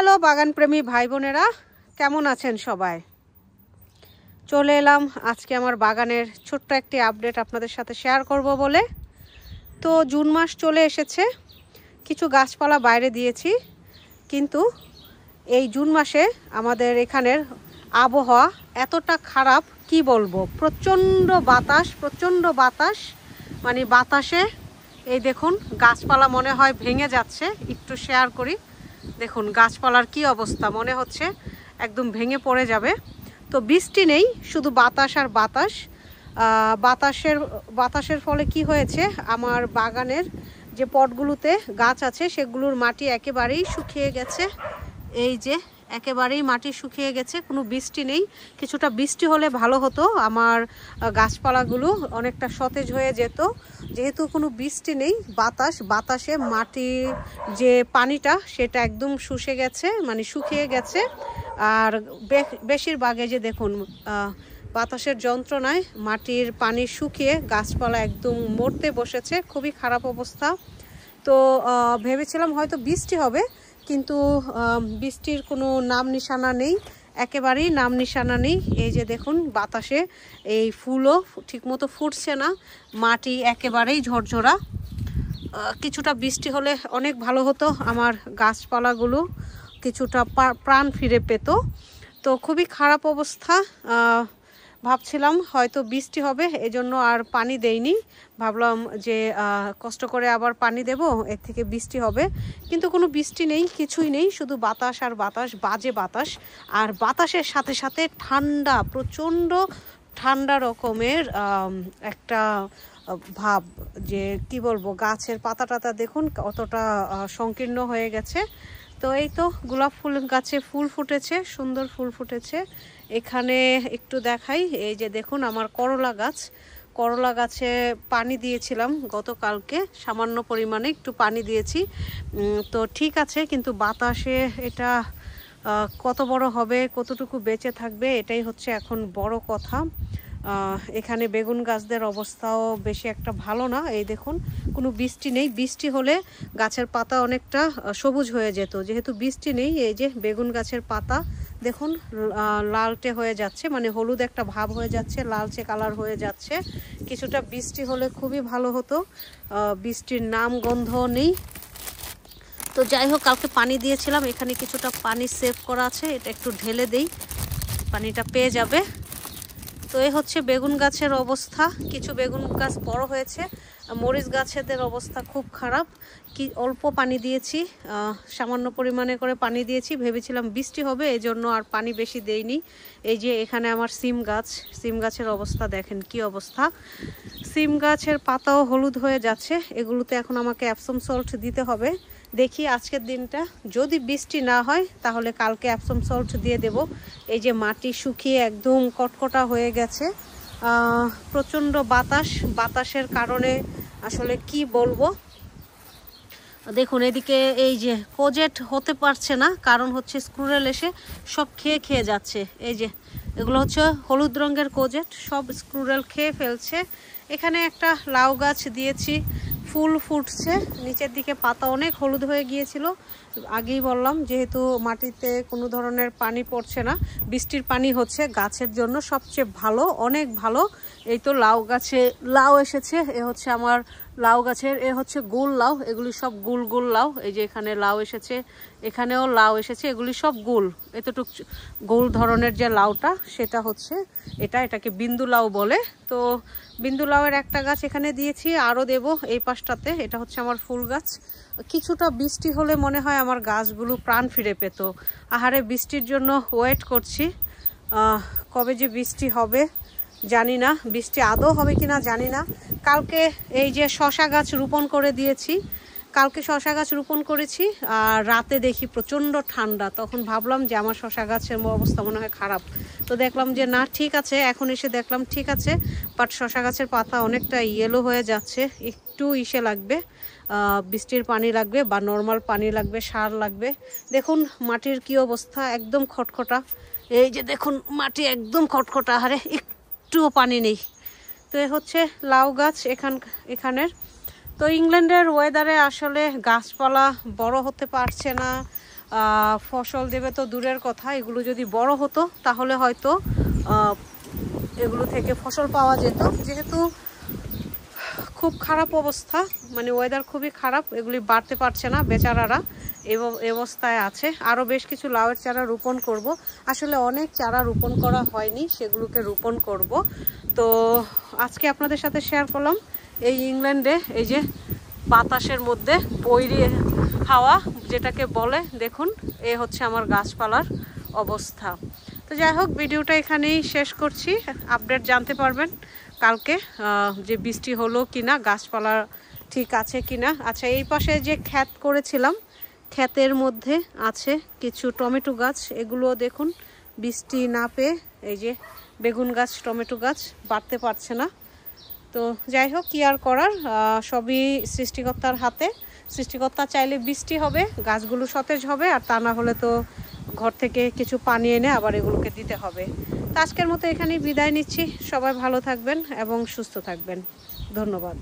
Hello বাগান প্রেমী ভাই বোনেরা, কেমন আছেন সবাই? চলে এলাম আজকে আমার বাগানের ছোট্ট একটি আপডেট আপনাদের সাথে শেয়ার করব বলে। তো জুন মাস চলে এসেছে, কিছু গাছপালা বাইরে দিয়েছি, কিন্তু এই জুন মাসে আমাদের এখানের আবহাওয়া এতটা খারাপ কি বলবো। প্রচণ্ড বাতাস, মানে বাতাসে এই দেখুন গাছপালা মনে হয় ভেঙে যাচ্ছে। একটু শেয়ার করি, দেখুন গাছপালার কি অবস্থা, মনে হচ্ছে একদম ভেঙে পড়ে যাবে। তো বৃষ্টি নেই, শুধু বাতাস আর বাতাস। বাতাসের ফলে কি হয়েছে, আমার বাগানের যে পটগুলোতে গাছ আছে সেগুলোর মাটি একেবারেই শুকিয়ে গেছে। এই যে একেবারেই মাটি শুকিয়ে গেছে, কোনো বৃষ্টি নেই। কিছুটা বৃষ্টি হলে ভালো হতো, আমার গাছপালাগুলো অনেকটা সতেজ হয়ে যেত। যেহেতু কোনো বৃষ্টি নেই, বাতাসে মাটির যে পানিটা সেটা একদম শুষে গেছে, মানে শুকিয়ে গেছে। আর বেশিরভাগে যে দেখুন বাতাসের যন্ত্রণায় মাটির পানি শুকিয়ে গাছপালা একদম মরতে বসেছে, খুবই খারাপ অবস্থা। তো ভেবেছিলাম হয়তো বৃষ্টি হবে, কিন্তু বৃষ্টির কোনো নাম নিশানা নেই, একেবারেই নাম নিশানা নেই। এই যে দেখুন বাতাসে এই ফুলও ঠিকমতো ফুটছে না, মাটি একেবারেই ঝরঝরা। কিছুটা বৃষ্টি হলে অনেক ভালো হতো, আমার গাছপালাগুলো কিছুটা প্রাণ ফিরে পেত। তো খুবই খারাপ অবস্থা। ভাবছিলাম হয়তো বৃষ্টি হবে, এজন্য আর পানি দেইনি। ভাবলাম যে কষ্ট করে আবার পানি দেব, এর থেকে বৃষ্টি হবে। কিন্তু কোনো বৃষ্টি নেই, কিছুই নেই, শুধু বাতাস আর বাতাস, বাজে বাতাস। আর বাতাসের সাথে সাথে ঠান্ডা, প্রচণ্ড ঠান্ডা রকমের একটা ভাব, যে কি বলবো, গাছের পাতা টাতা দেখুন কতটা সংকীর্ণ হয়ে গেছে। তো এই তো গোলাপ ফুল গাছে ফুল ফুটেছে, সুন্দর ফুল ফুটেছে। এখানে একটু দেখাই, এই যে দেখুন আমার করলা গাছে পানি দিয়েছিলাম গতকালকে, সামান্য পরিমাণে একটু পানি দিয়েছি। তো ঠিক আছে, কিন্তু বাতাসে এটা কত বড় হবে, কতটুকু বেঁচে থাকবে, এটাই হচ্ছে এখন বড় কথা। এখানে বেগুন গাছদের অবস্থাও বেশি একটা ভালো না। এই দেখুন কোনো বৃষ্টি নেই, বৃষ্টি হলে গাছের পাতা অনেকটা সবুজ হয়ে যেত। যেহেতু বৃষ্টি নেই, এই যে বেগুন গাছের পাতা দেখুন লালটে হয়ে যাচ্ছে, মানে হলুদ একটা ভাব হয়ে যাচ্ছে, লালচে কালার হয়ে যাচ্ছে। কিছুটা বৃষ্টি হলে খুবই ভালো হতো, বৃষ্টির নাম গন্ধ নেই। তো যাই হোক, কালকে পানি দিয়েছিলাম, এখানে কিছুটা পানি সেভ করা আছে, এটা একটু ঢেলে দেই, পানিটা পেয়ে যাবে। তো এই হচ্ছে বেগুন গাছের অবস্থা। কিছু বেগুন গাছ বড় হয়েছে, মরিচ গাছেদের অবস্থা খুব খারাপ। কি অল্প পানি দিয়েছি, সামান্য পরিমাণে করে পানি দিয়েছি, ভেবেছিলাম বৃষ্টি হবে, এই জন্য আর পানি বেশি দেইনি। এই যে এখানে আমার সিম গাছের অবস্থা দেখেন কি অবস্থা। সিম গাছের পাতাও হলুদ হয়ে যাচ্ছে, এগুলোতে এখন আমাকে অ্যাপসম সল্ট দিতে হবে। দেখি আজকের দিনটা যদি বৃষ্টি না হয় তাহলে কালকে অ্যাপসম সল্ট দিয়ে দেব। এই যে মাটি শুকিয়ে একদম কটকটা হয়ে গেছে, প্রচণ্ড বাতাসের কারণে আসলে কি বলবো। দেখুন এদিকে এই যে কোজেট হতে পারছে না, কারণ হচ্ছে স্ক্রুরেল এসে সব খেয়ে যাচ্ছে। এই যে এগুলো হচ্ছে হলুদ রঙের কোজেট, সব স্ক্রুরেল খেয়ে ফেলছে। এখানে একটা লাউ গাছ দিয়েছি, ফুল ফুটছে, নিচের দিকে পাতা অনেক হলুদ হয়ে গিয়েছিল। আগেই বললাম, যেহেতু মাটিতে কোনো ধরনের পানি পড়ছে না, বৃষ্টির পানি হচ্ছে গাছের জন্য সবচেয়ে ভালো, অনেক ভালো। এই তো লাউ গাছে লাউ এসেছে, এ হচ্ছে আমার লাউ গাছের, এ হচ্ছে গোল লাউ, এগুলি সব গোল লাউ। এই যে এখানে লাউ এসেছে, এখানেও লাউ এসেছে, এগুলি সব গোল, এতটুক গোল ধরনের যে লাউটা সেটা হচ্ছে এটাকে বিন্দু লাউ বলে। তো বিন্দু লাউয়ের একটা গাছ এখানে দিয়েছি, আরও দেব এই পাশটাতে। এটা হচ্ছে আমার ফুল গাছ। কিছুটা বৃষ্টি হলে মনে হয় আমার গাছগুলো প্রাণ ফিরে পেত। আহারে, বৃষ্টির জন্য ওয়েট করছি, কবে যে বৃষ্টি হবে জানি না, বৃষ্টি আদৌ হবে কিনা জানি না। কালকে এই যে শশা গাছ রোপণ করে দিয়েছি, কালকে শশা গাছ রোপণ করেছি, আর রাতে দেখি প্রচণ্ড ঠান্ডা। তখন ভাবলাম যে আমার শশা গাছের অবস্থা মনে হয় খারাপ, তো দেখলাম যে না ঠিক আছে, এখন এসে দেখলাম ঠিক আছে, বাট শশা গাছের পাতা অনেকটা ইয়েলো হয়ে যাচ্ছে, একটু ইসে লাগবে, বৃষ্টির পানি লাগবে বা নর্মাল পানি লাগবে, সার লাগবে। দেখুন মাটির কি অবস্থা, একদম খটখটা। এই যে দেখুন মাটি একদম খটখটা, আরে একটুও পানি নেই। তো এ হচ্ছে লাউ গাছ এখানের। তো ইংল্যান্ডের ওয়েদারে আসলে গাছপালা বড় হতে পারছে না, ফসল দেবে তো দূরের কথা, এগুলো যদি বড় হতো তাহলে হয়তো এগুলো থেকে ফসল পাওয়া যেত। যেহেতু খুব খারাপ অবস্থা, মানে ওয়েদার খুবই খারাপ, এগুলি বাড়তে পারছে না বেচারারা, এই অবস্থায় আছে। আরও বেশ কিছু লাউয়ের চারা রোপণ করব। আসলে অনেক চারা রোপণ করা হয়নি, সেগুলোকে রোপণ করব। তো আজকে আপনাদের সাথে শেয়ার করলাম এই ইংল্যান্ডে এই যে বাতাসের মধ্যে বৈরী হাওয়া যেটাকে বলে, দেখুন এ হচ্ছে আমার গাছপালার অবস্থা। তো যাই হোক, ভিডিওটা এখানেই শেষ করছি। আপডেট জানতে পারবেন কালকে যে বৃষ্টি হলো কিনা, গাছপালা ঠিক আছে কিনা। আচ্ছা, এই পাশে যে ক্ষেত করেছিলাম, ক্ষেতের মধ্যে আছে কিছু টমেটো গাছ, এগুলো দেখুন বৃষ্টি না পেয়ে এই যে বেগুন গাছ, টমেটো গাছ বাড়তে পারছে না। তো যাই হোক, কি আর করার, সবই সৃষ্টিকর্তার হাতে। সৃষ্টিকর্তা চাইলে বৃষ্টি হবে, গাছগুলো সতেজ হবে, আর তা না হলে তো ঘর থেকে কিছু পানি এনে আবার এগুলোকে দিতে হবে। তো আজকের মতো এখানেই বিদায় নিচ্ছি। সবাই ভালো থাকবেন এবং সুস্থ থাকবেন। ধন্যবাদ।